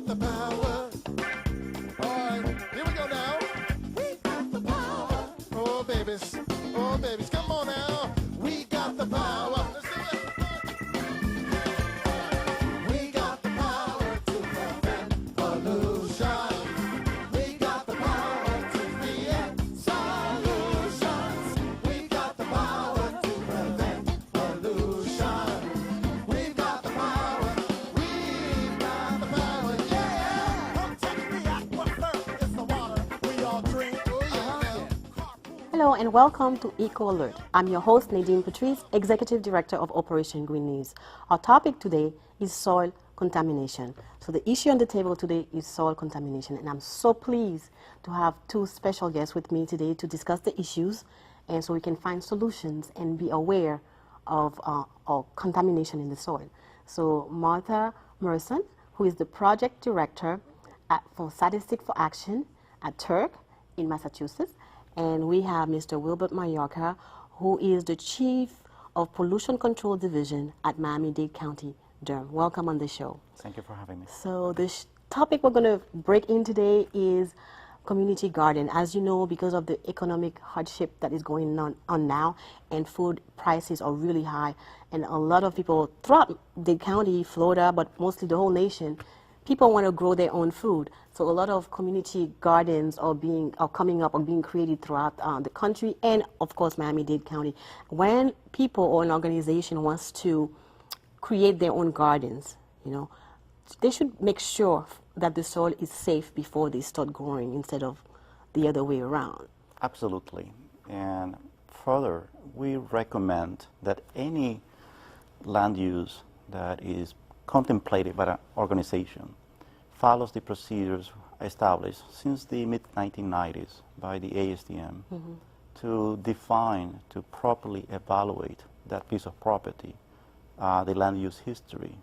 got the power. All right, here we go now. We got the power. Oh, babies, come on now. We got the power. Let's do it. We got the power to prevent pollution. We got the power to create solutions. We got the power to prevent pollution. We got the power. We got the power. Yeah. Protect the aquifer. It's the water we all drink. Oh yeah. Hello and welcome to EcoAlert. I'm your host Nadine Patrice, Executive Director of Operation Green News. Our topic today is soil contamination. So the issue on the table today is soil contamination, and I'm so pleased to have two special guests with me today to discuss the issues, and so we can find solutions and be aware of contamination in the soil. So Martha Merson, who is the Project Director for Statistics for Action at Turk in Massachusetts, and we have Mr. Wilbert Mallorca, who is the Chief of Pollution Control Division at Miami-Dade County, Durham. Welcome on the show. Thank you for having me. So the topic we're going to break in today is community garden. As you know, because of the economic hardship that is going on now, and food prices are really high, and a lot of people throughout Dade County, Florida, but mostly the whole nation, people want to grow their own food. So a lot of community gardens are coming up or being created throughout the country, and of course Miami-Dade County. When people or an organization wants to create their own gardens, you know, they should make sure that the soil is safe before they start growing, instead of the other way around. Absolutely. And further, we recommend that any land use that is contemplated by an organization follows the procedures established since the mid-1990s by the ASTM to define, to properly evaluate that piece of property, the land use history,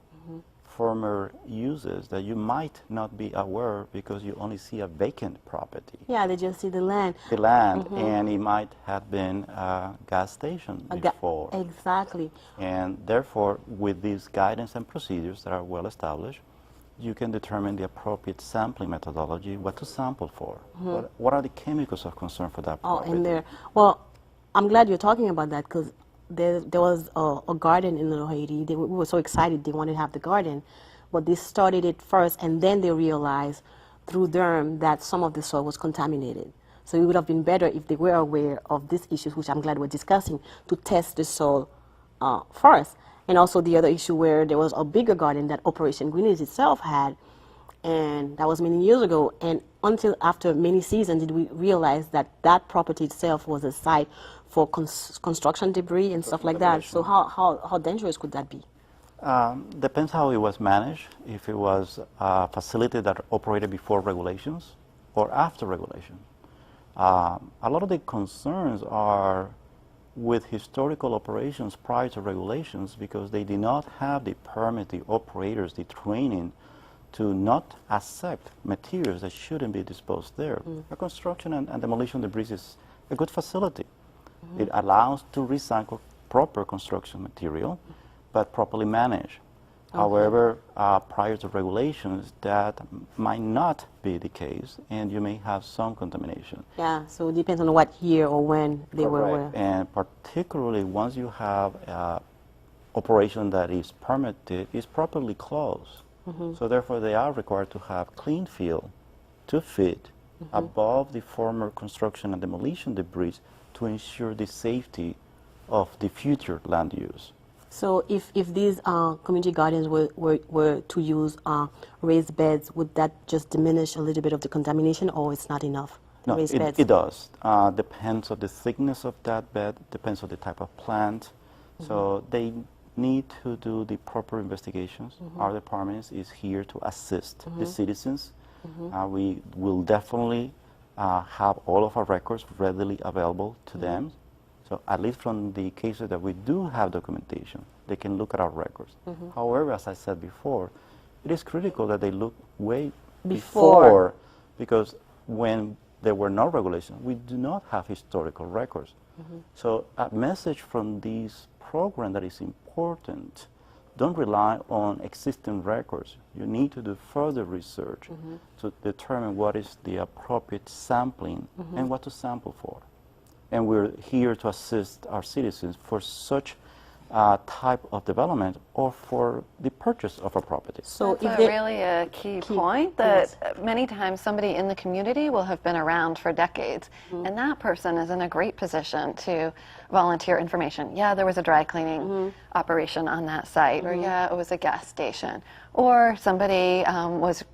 former uses that you might not be aware because you only see a vacant property. Yeah, they just see the land. The land, and it might have been a gas station before. Exactly. And therefore, with these guidance and procedures that are well established, you can determine the appropriate sampling methodology, what to sample for, what are the chemicals of concern for that property. Oh, and there. Well, I'm glad you're talking about that, because there was a garden in Little Haiti. We were so excited they wanted to have the garden, but they started it first, and then they realized through Durham that some of the soil was contaminated. So it would have been better if they were aware of these issues, which I'm glad we're discussing, to test the soil first. And also the other issue where there was a bigger garden that Operation Green News itself had, and that was many years ago. And until after many seasons did we realize that that property itself was a site for construction debris and stuff like that. So how dangerous could that be? Depends how it was managed. If it was a facility that operated before regulations or after regulation. A lot of the concerns are with historical operations prior to regulations, because they did not have the permit, the operators, the training to not accept materials that shouldn't be disposed there. A construction and demolition debris is a good facility. It allows to recycle proper construction material, but properly managed. However, prior to regulations, that might not be the case, and you may have some contamination. Yeah, so it depends on what year or when they were aware. And particularly once you have operation that is permitted, is properly closed. So therefore, they are required to have clean field to feed above the former construction and demolition debris to ensure the safety of the future land use. So if these community gardens were to use raised beds, would that just diminish a little bit of the contamination, or it's not enough? No, it does. Depends on the thickness of that bed, depends on the type of plant. So they need to do the proper investigations. Our department is here to assist the citizens. We will definitely have all of our records readily available to them. So at least from the cases that we do have documentation, they can look at our records. However, as I said before, it is critical that they look way before, because when there were no regulations, we do not have historical records. So a message from this program that is important don't rely on existing records. You need to do further research to determine what is the appropriate sampling and what to sample for. And we're here to assist our citizens for such type of development or for the purchase of a property. So That's really a key point that many times somebody in the community will have been around for decades, and that person is in a great position to volunteer information. Yeah, there was a dry cleaning operation on that site, or yeah, it was a gas station, or somebody was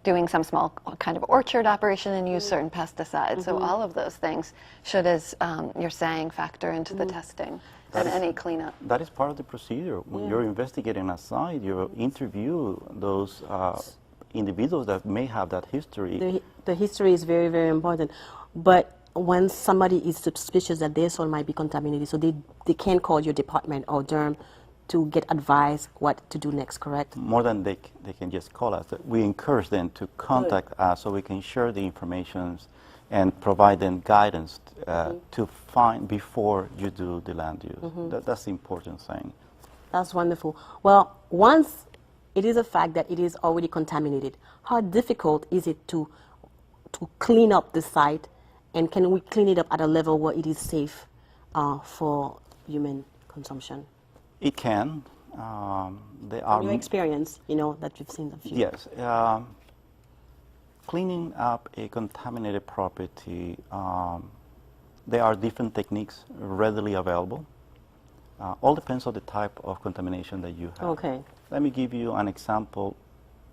doing some small kind of orchard operation and use certain pesticides. So all of those things should, as you're saying, factor into the testing and any cleanup. That is part of the procedure. When you're investigating a site, you interview those individuals that may have that history. the history is very, very important. But when somebody is suspicious that their soil might be contaminated, so they can call your department or DERM to get advice what to do next, correct? More than they can just call us. We encourage them to contact us so we can share the information and provide them guidance to find before you do the land use. That's the important thing. That's wonderful. Well, once it is a fact that it is already contaminated, how difficult is it to clean up the site, and can we clean it up at a level where it is safe for human consumption? It can. There are Your experience, that you've seen a few. Yes. Cleaning up a contaminated property, there are different techniques readily available. All depends on the type of contamination that you have. Okay. Let me give you an example,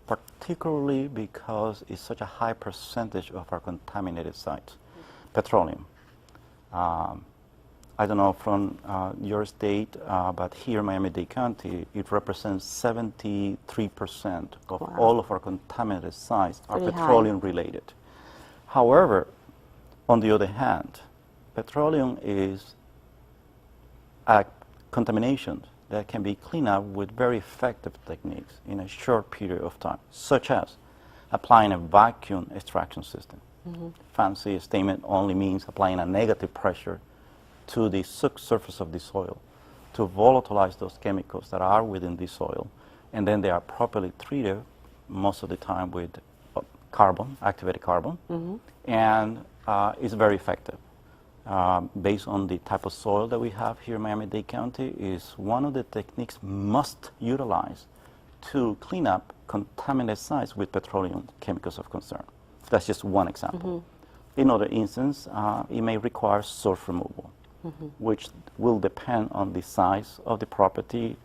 particularly because it's such a high percentage of our contaminated sites. Petroleum. I don't know from your state, but here in Miami-Dade County, it represents 73% of all of our contaminated sites are Pretty petroleum related. However, on the other hand, petroleum is a contamination that can be cleaned up with very effective techniques in a short period of time, such as applying a vacuum extraction system. Fancy statement only means applying a negative pressure to the surface of the soil to volatilize those chemicals that are within the soil, and then they are properly treated most of the time with carbon, activated carbon, and it's very effective. Based on the type of soil that we have here in Miami-Dade County, is one of the techniques must utilize to clean up contaminated sites with petroleum chemicals of concern. That's just one example. In other instances, it may require source removal, which will depend on the size of the property.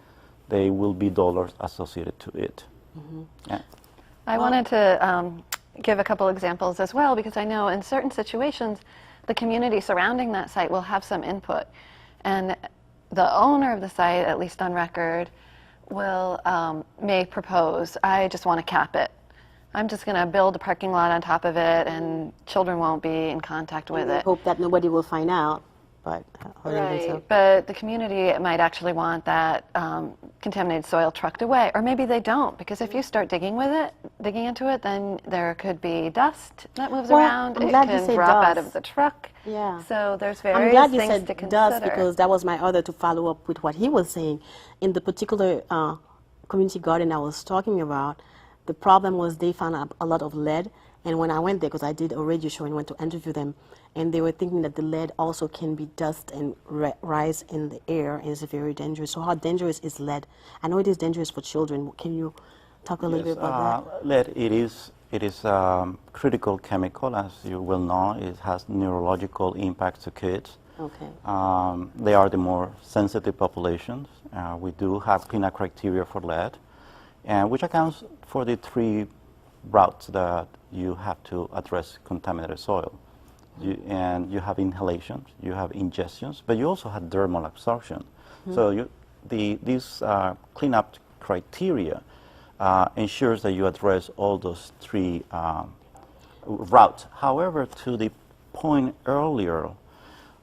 There will be dollars associated to it. Yeah. I wanted to give a couple examples as well, because I know in certain situations the community surrounding that site will have some input, and the owner of the site, at least on record, will may propose, I just want to cap it. I'm just going to build a parking lot on top of it, and children won't be in contact with it. Hope that nobody will find out. But Right, but the community might actually want that contaminated soil trucked away, or maybe they don't, because if you start digging into it, then there could be dust that moves around. I'm it glad you can said drop out dust. of the truck. Yeah. So there's I'm various glad you things said to consider. dust, because that was my other to follow up with what he was saying. In the particular community garden I was talking about, the problem was they found a lot of lead. And when I went there, because I did a radio show and went to interview them, and they were thinking that the lead also can be dust and rise in the air, and it's very dangerous. So how dangerous is lead? I know it is dangerous for children. Can you talk a little bit about that? Lead, it is critical chemical, as you will know. It has neurological impacts to kids. Okay. They are the more sensitive populations. We do have cleanup criteria for lead, and which accounts for the 3 routes that you have to address contaminated soil. And you have inhalations, you have ingestions, but you also have dermal absorption. So these cleanup criteria ensures that you address all those 3 routes. However, to the point earlier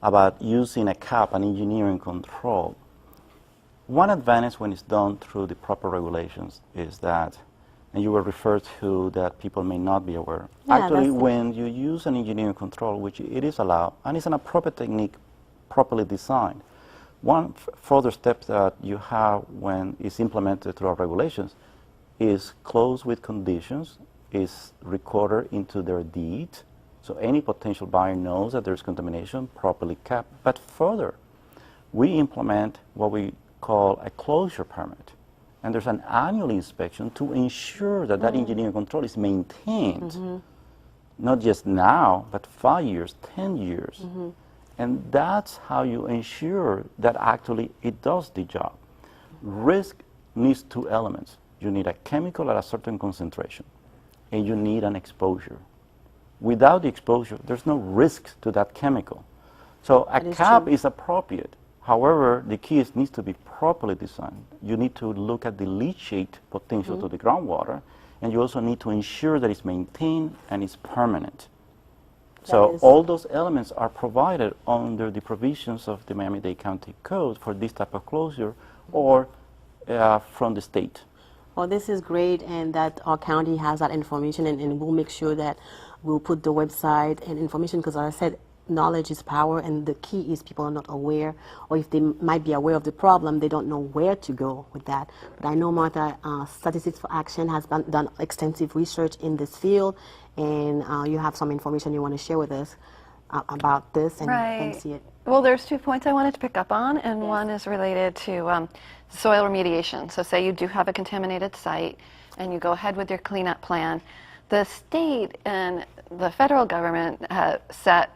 about using a cap and engineering control, one advantage when it's done through the proper regulations is that, and you were referred to that people may not be aware. Yeah, Actually, that's when you use an engineering control, which it is allowed, and it's an appropriate technique properly designed, One further step that you have when it's implemented through our regulations is closed with conditions, is recorded into their deed, so any potential buyer knows that there's contamination, properly kept. But further, we implement what we call a closure permit. And there's an annual inspection to ensure that that engineering control is maintained, not just now, but 5 years, 10 years. And that's how you ensure that actually it does the job. Risk needs two elements. You need a chemical at a certain concentration, and you need an exposure. Without the exposure, there's no risk to that chemical. So a cap is appropriate. However, the key is needs to be properly designed. You need to look at the leachate potential to the groundwater, and you also need to ensure that it's maintained and it's permanent. So all those elements are provided under the provisions of the Miami-Dade County Code for this type of closure or from the state. Well, this is great, and that our county has that information, and we'll make sure that we'll put the website and information, because as I said, knowledge is power, and the key is people are not aware, or if they might be aware of the problem, they don't know where to go with that. But I know, Martha, Statistics for Action has done extensive research in this field, and you have some information you want to share with us about this and see it. Well, there's 2 points I wanted to pick up on, and one is related to soil remediation. So say you do have a contaminated site, and you go ahead with your cleanup plan. The state and the federal government have set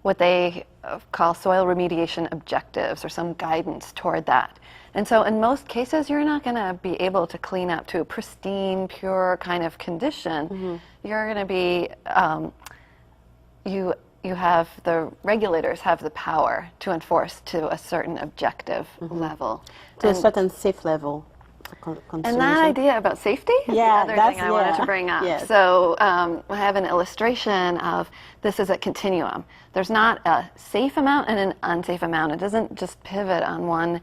what they call soil remediation objectives, or some guidance toward that. And so in most cases, you're not going to be able to clean up to a pristine, pure kind of condition. You're going to be, you have, the regulators have the power to enforce to a certain objective level. To a certain safe level. And that idea about safety is the other thing I wanted to bring up. Yes. So I have an illustration of this is a continuum. There's not a safe amount and an unsafe amount. It doesn't just pivot on one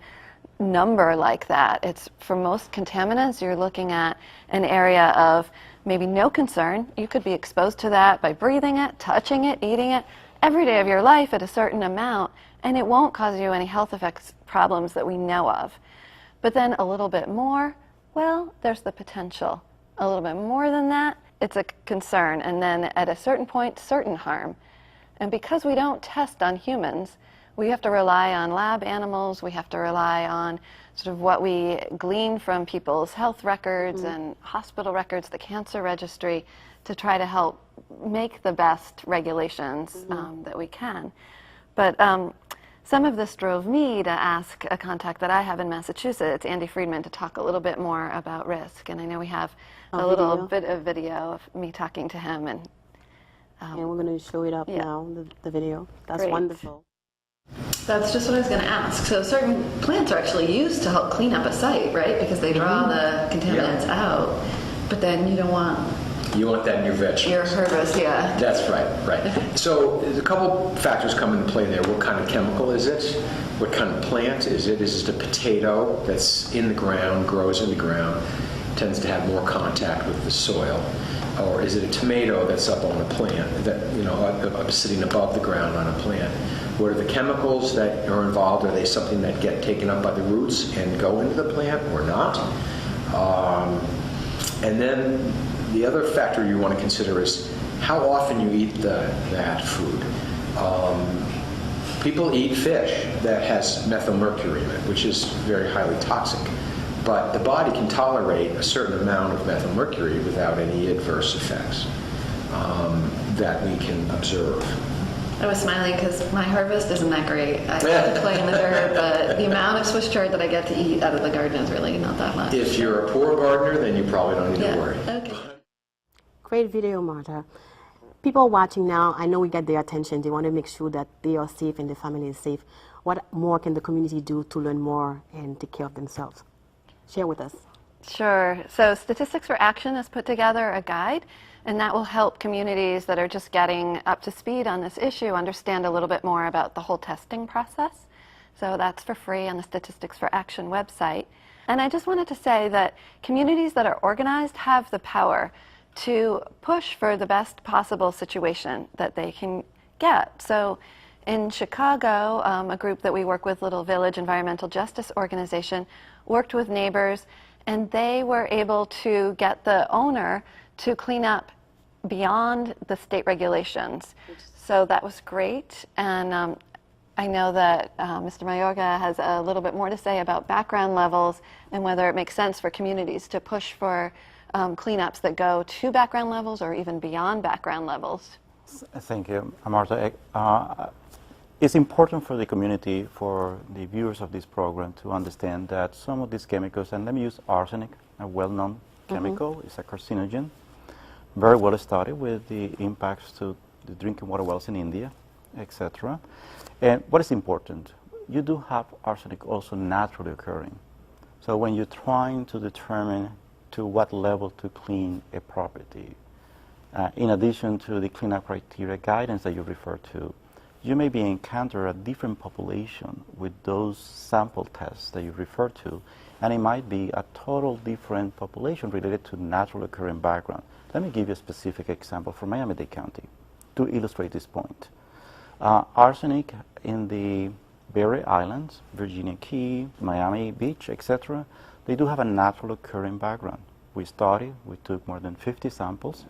number like that. It's, for most contaminants, you're looking at an area of maybe no concern. You could be exposed to that by breathing it, touching it, eating it every day of your life at a certain amount, and it won't cause you any health effects problems that we know of. But then a little bit more, well, there's the potential. A little bit more than that, it's a concern. And then at a certain point, certain harm. And because we don't test on humans, we have to rely on lab animals, we have to rely on sort of what we glean from people's health records and hospital records, the cancer registry, to try to help make the best regulations that we can. But some of this drove me to ask a contact that I have in Massachusetts, Andy Friedman, to talk a little bit more about risk. And I know we have a little bit of video of me talking to him. And we're going to show it up now, the video. That's Great. wonderful. That's just what I was going to ask. So certain plants are actually used to help clean up a site, right? Because they draw the contaminants out. But then you don't want... You want that in your vegetables. Your herbicide, yeah. That's right. So there's a couple factors come into play there. What kind of chemical is it? What kind of plant is it? Is it a potato that's in the ground, grows in the ground, tends to have more contact with the soil? Or is it a tomato that's up on a plant, that, you know, sitting above the ground on a plant? What are the chemicals that are involved? Are they something that get taken up by the roots and go into the plant or not? And then the other factor you want to consider is how often you eat that food. People eat fish that has methylmercury in it, which is very highly toxic. But the body can tolerate a certain amount of methylmercury without any adverse effects that we can observe. I was smiling because my harvest isn't that great. I get to play in the dirt, but the amount of Swiss chard that I get to eat out of the garden is really not that much. If you're a poor gardener, then you probably don't need to worry. Okay. Great video, Martha. People watching now, I know we get their attention. They want to make sure that they are safe and their family is safe. What more can the community do to learn more and take care of themselves? Share with us. Sure. So Statistics for Action has put together a guide, and that will help communities that are just getting up to speed on this issue understand a little bit more about the whole testing process. So that's for free on the Statistics for Action website. And I just wanted to say that communities that are organized have the power to push for the best possible situation that they can get. So In Chicago, a group that we work with, Little Village Environmental Justice Organization, worked with neighbors, and they were able to get the owner to clean up beyond the state regulations. So that was great. And I know that Mr. Mayorga has a little bit more to say about background levels and whether it makes sense for communities to push for cleanups that go to background levels or even beyond background levels. Thank you, Martha. It's important for the community, for the viewers of this program, to understand that some of these chemicals, and let me use arsenic, a well-known chemical, it's a carcinogen, very well studied with the impacts to the drinking water wells in India, etc. And what is important, you do have arsenic also naturally occurring. So when you're trying to determine to what level to clean a property, in addition to the cleanup criteria guidance that you refer to, you may be encounter a different population with those sample tests that you refer to, and it might be a total different population related to natural occurring background. Let me give you a specific example from Miami-Dade County to illustrate this point. Arsenic in the Berry Islands, Virginia Key, Miami Beach, etc., they do have a natural occurring background. We took more than 50 samples,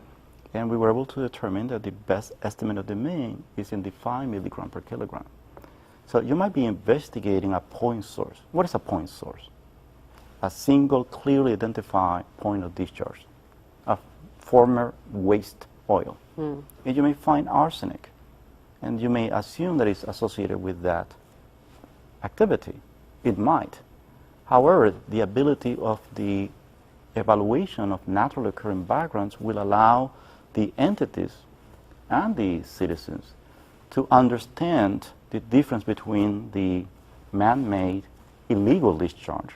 and we were able to determine that the best estimate of the mean is in the 5 milligram per kilogram. So you might be investigating a point source. What is a point source? A single clearly identified point of discharge, a former waste oil. And you may find arsenic, and you may assume that it's associated with that activity. It might. However, the ability of the evaluation of naturally occurring backgrounds will allow the entities and the citizens to understand the difference between the man-made illegal discharge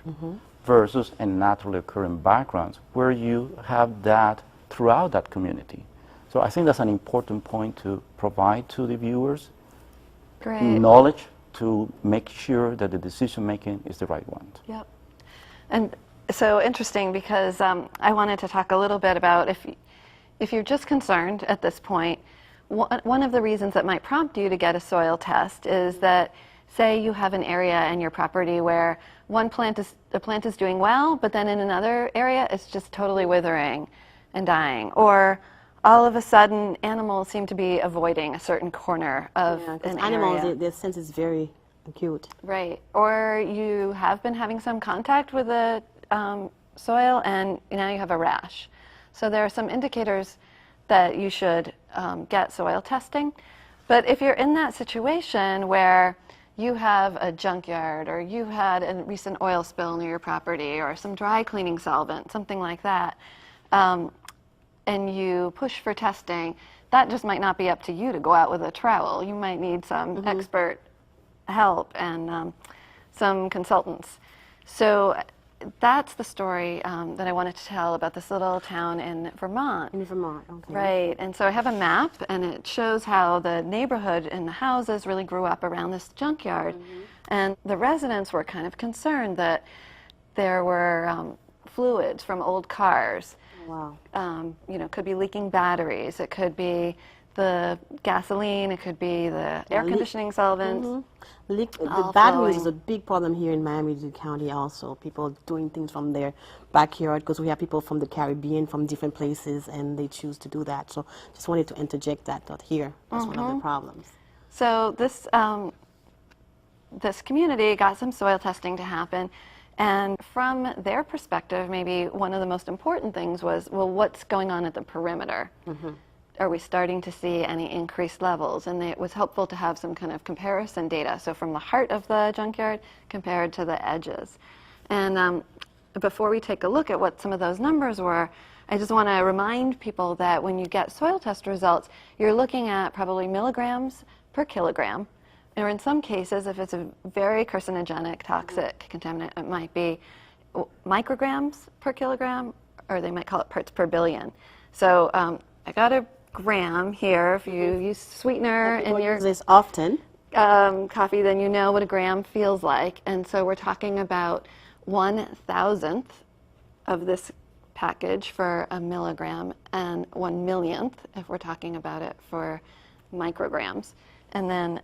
versus a naturally occurring background where you have that throughout that community. So I think that's an important point to provide to the viewers. Great. Knowledge to make sure that the decision making is the right one. Yep. And so interesting because I wanted to talk a little bit about if you're just concerned at this point, one of the reasons that might prompt you to get a soil test is that, say you have an area in your property where the plant is doing well, but then in another area it's just totally withering and dying. Or all of a sudden animals seem to be avoiding a certain corner of an animals, area. their sense is very acute. Right. Or you have been having some contact with the soil and now you have a rash. So there are some indicators that you should get soil testing. But if you're in that situation where you have a junkyard or you had a recent oil spill near your property or some dry cleaning solvent, something like that, and you push for testing, that just might not be up to you to go out with a trowel. You might need some expert help and some consultants. So that's the story that I wanted to tell about this little town in Vermont. In Vermont, okay. Right, and so I have a map, and it shows how the neighborhood and the houses really grew up around this junkyard. And the residents were kind of concerned that there were fluids from old cars. Wow. You know, could be leaking batteries, it could be the gasoline, it could be the air conditioning solvents. The batteries is a big problem here in Miami-Dade County also. People doing things from their backyard because we have people from the Caribbean, from different places, and they choose to do that. So just wanted to interject that here. That's one of the problems. So this, this community got some soil testing to happen. And from their perspective, maybe one of the most important things was, well, what's going on at the perimeter? Are we starting to see any increased levels? And it was helpful to have some kind of comparison data. So from the heart of the junkyard compared to the edges. And before we take a look at what some of those numbers were, I just want to remind people that when you get soil test results, you're looking at probably milligrams per kilogram. Or in some cases, if it's a very carcinogenic, toxic contaminant, it might be micrograms per kilogram, or they might call it parts per billion. So I got a gram here. If you use sweetener in your this often coffee, then you know what a gram feels like. And so we're talking about 1,000th of this package for a milligram and 1 millionth if we're talking about it for micrograms. And then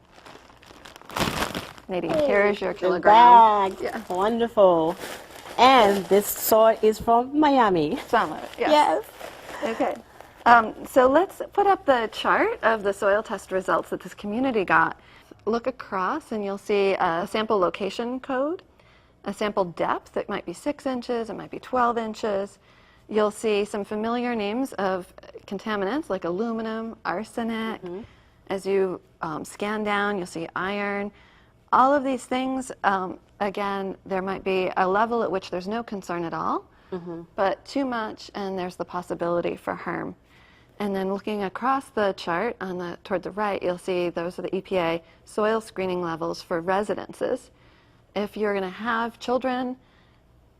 Nadine, here's your The kilogram. bag. Yeah. Wonderful. And this soil is from Miami. Some of it, yes. Yes. Okay. So let's put up the chart of the soil test results that this community got. Look across and you'll see a sample location code, a sample depth. It might be 6 inches, it might be 12 inches. You'll see some familiar names of contaminants like aluminum, arsenic. As you scan down, you'll see iron. All of these things, again, there might be a level at which there's no concern at all, but too much, and there's the possibility for harm. And then looking across the chart toward the right, you'll see those are the EPA soil screening levels for residences. If you're going to have children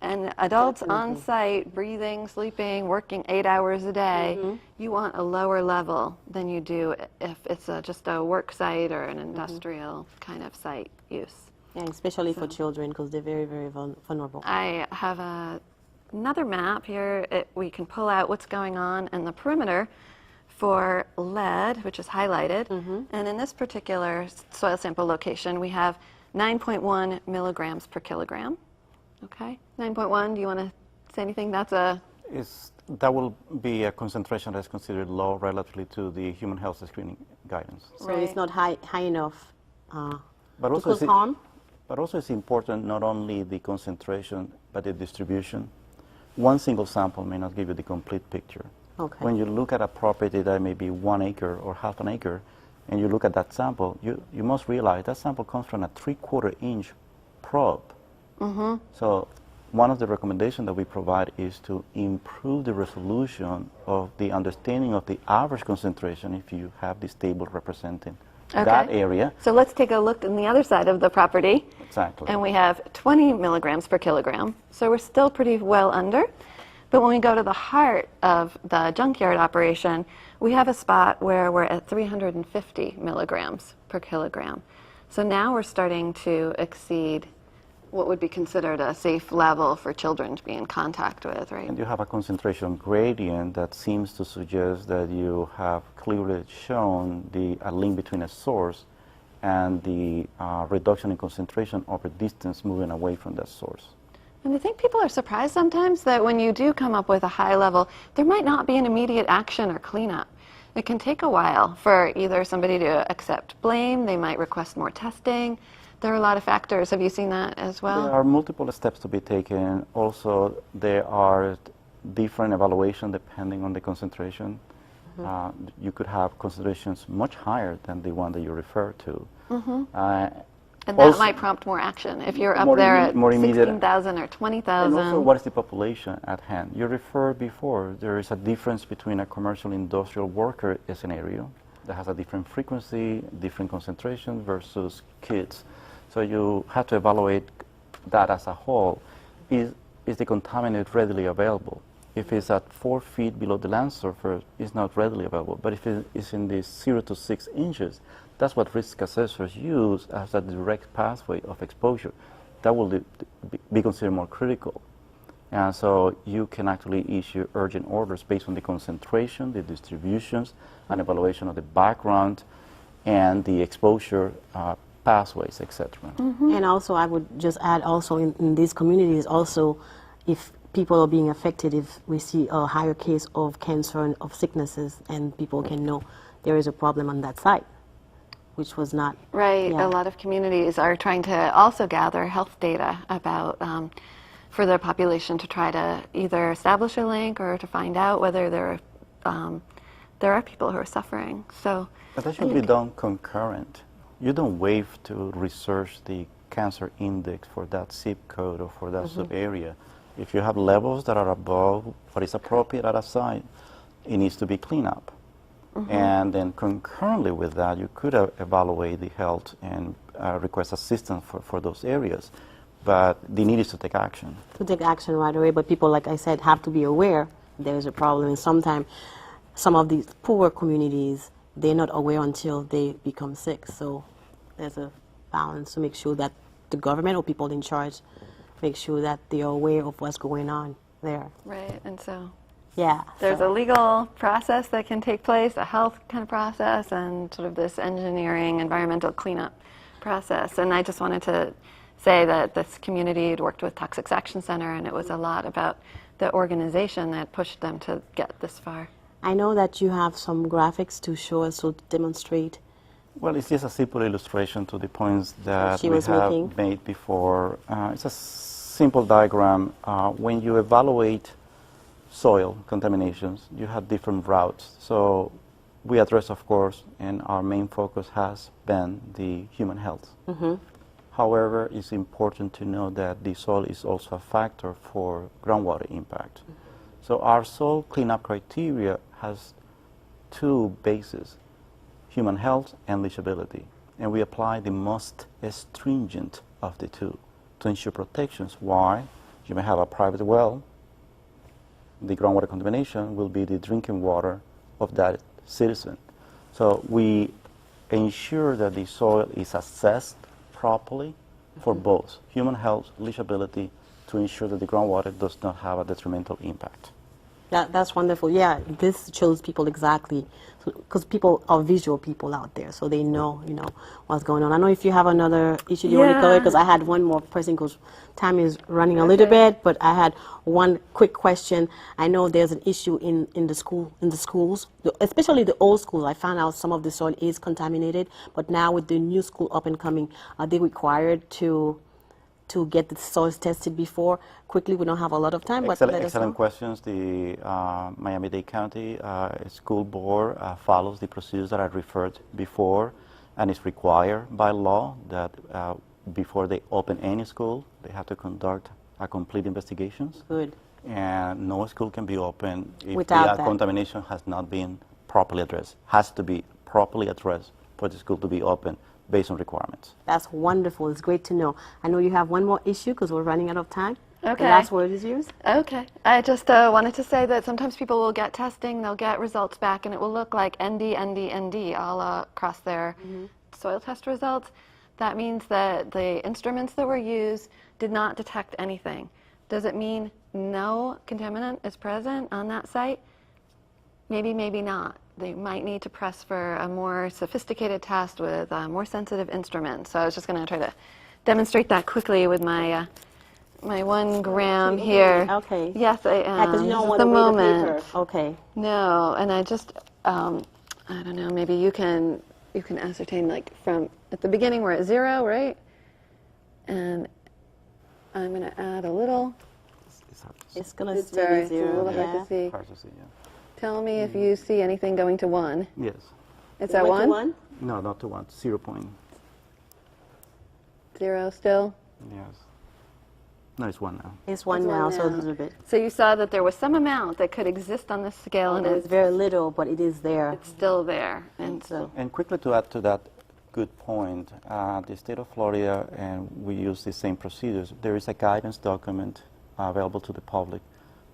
and adults on site, breathing, sleeping, working 8 hours a day, you want a lower level than you do if it's just a work site or an industrial kind of site use. Yeah, especially for children because they're very, very vulnerable. I have another map here. We can pull out what's going on in the perimeter for lead, which is highlighted. And in this particular soil sample location, we have 9.1 milligrams per kilogram. Okay, 9.1, do you want to say anything? That's a... That will be a concentration that's considered low relatively to the human health screening guidance. So it's not high enough But to also, cause harm? but also it's important not only the concentration, but the distribution. One single sample may not give you the complete picture. Okay. When you look at a property that may be 1 acre or half an acre, and you look at that sample, you must realize that sample comes from a 3/4 inch probe. So one of the recommendations that we provide is to improve the resolution of the understanding of the average concentration if you have this table representing that area. So let's take a look on the other side of the property. Exactly. And we have 20 milligrams per kilogram. So we're still pretty well under. But when we go to the heart of the junkyard operation, we have a spot where we're at 350 milligrams per kilogram. So now we're starting to exceed what would be considered a safe level for children to be in contact with, right? And you have a concentration gradient that seems to suggest that you have clearly shown a link between a source and the reduction in concentration over distance moving away from that source. And I think people are surprised sometimes that when you do come up with a high level, there might not be an immediate action or cleanup. It can take a while for either somebody to accept blame, they might request more testing. There are a lot of factors. Have you seen that as well? There are multiple steps to be taken. Also, there are different evaluations depending on the concentration. You could have concentrations much higher than the one that you refer to. And that might prompt more action if you're up there at 16,000 or 20,000. And also, what is the population at hand? You referred before, there is a difference between a commercial industrial worker scenario that has a different frequency, different concentration versus kids. So you have to evaluate that as a whole. Is the contaminant readily available? If it's at 4 feet below the land surface, it's not readily available. But if it is in the 0 to 6 inches, that's what risk assessors use as a direct pathway of exposure. That will be considered more critical. And so you can actually issue urgent orders based on the concentration, the distributions, an evaluation of the background, and the exposure pathways, etc. And also, I would just add also in these communities also, if people are being affected, if we see a higher case of cancer and of sicknesses, and people can know there is a problem on that site, which was not... Right. Yeah. A lot of communities are trying to also gather health data about for their population to try to either establish a link or to find out whether there are people who are suffering. So, But that should be done concurrent. You don't wait to research the cancer index for that zip code or for that sub-area. If you have levels that are above what is appropriate at a site, it needs to be cleaned up. And then concurrently with that, you could evaluate the health and request assistance for those areas. But the need is to take action. To take action right away, but people, like I said, have to be aware there is a problem. And sometimes some of these poor communities, they're not aware until they become sick. So there's a balance to make sure that the government or people in charge make sure that they are aware of what's going on there. right, and so Yeah. there's a legal process that can take place, a health kind of process, and sort of this engineering, environmental cleanup process. And I just wanted to say that this community had worked with Toxics Action Center, and it was a lot about the organization that pushed them to get this far. I know that you have some graphics to show us, to demonstrate. Well, it's just a simple illustration to the points that she we was have making. made before. It's a simple diagram. When you evaluate soil contaminations, you have different routes. So we address, of course, and our main focus has been the human health. However, it's important to know that the soil is also a factor for groundwater impact. So our soil cleanup criteria has two bases: human health and leachability. And we apply the most stringent of the two to ensure protections. Why? You may have a private well. The groundwater contamination will be the drinking water of that citizen. So we ensure that the soil is assessed properly for both human health, leachability, to ensure that the groundwater does not have a detrimental impact. That's wonderful. Yeah, this shows people exactly, because people are visual people out there, so they know, what's going on. I know if you have another issue you want to cover, because I had one more person, because time is running a little bit, but I had one quick question. I know there's an issue in the schools, especially the old schools. I found out some of the soil is contaminated, but now with the new school up and coming, are they required to get the soils tested before? Quickly, we don't have a lot of time, but let us Excellent know. questions. The Miami-Dade County School Board follows the procedures that I referred before, and it's required by law that before they open any school, they have to conduct a complete investigations. Good. And no school can be open if Without the that. contamination has not been properly addressed. Has to be properly addressed for the school to be open based on requirements. That's wonderful. It's great to know. I know you have one more issue because we're running out of time. Okay. The last word is yours. Okay. I just wanted to say that sometimes people will get testing, they'll get results back, and it will look like ND, ND, ND all across their soil test results. That means that the instruments that were used did not detect anything. Does it mean no contaminant is present on that site? Maybe, maybe not. They might need to press for a more sophisticated test with more sensitive instruments. So I was just going to try to demonstrate that quickly with my my 1 gram here. Okay. Yes, I am. Because you don't This is want the to weigh the moment. paper. Okay. No, and I just I don't know. Maybe you can ascertain, like, from at the beginning we're at 0, right? And I'm going to add a little. It's going to It's stay very at 0. a little hard Yeah. to see. Hard to see, yeah. Tell me if you see anything going to 1. Yes. It's It at went to 1? 1? No, not to 1. 0 point. 0 still? Yes. No, it's 1 now. It's 1 It's one now, so a now. little bit. So you saw that there was some amount that could exist on this scale, and It's it's very little, but it is there. still there. And So, And quickly to add to that good point, the state of Florida, and we use the same procedures, there is a guidance document available to the public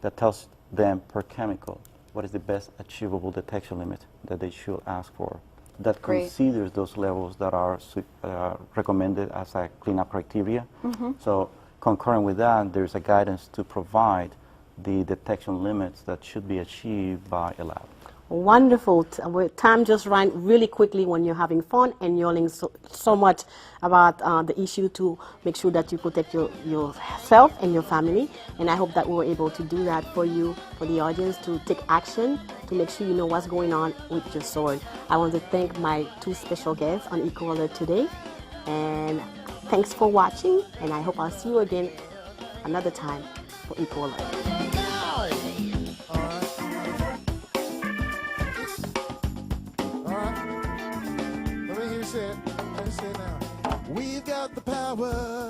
that tells them per chemical what is the best achievable detection limit that they should ask for. That Great. considers those levels that are recommended as a cleanup criteria. So concurrent with that, there's a guidance to provide the detection limits that should be achieved by a lab. wonderful. Time just ran really quickly when you're having fun, and you're learning so much about the issue to make sure that you protect yourself and your family. And I hope that we were able to do that for you, for the audience, to take action to make sure you know what's going on with your soil. I want to thank my 2 special guests on EcoAlert today. And thanks for watching, and I hope I'll see you again another time for EcoAlert. Let me hear you say it. Let me say it now. We've got the power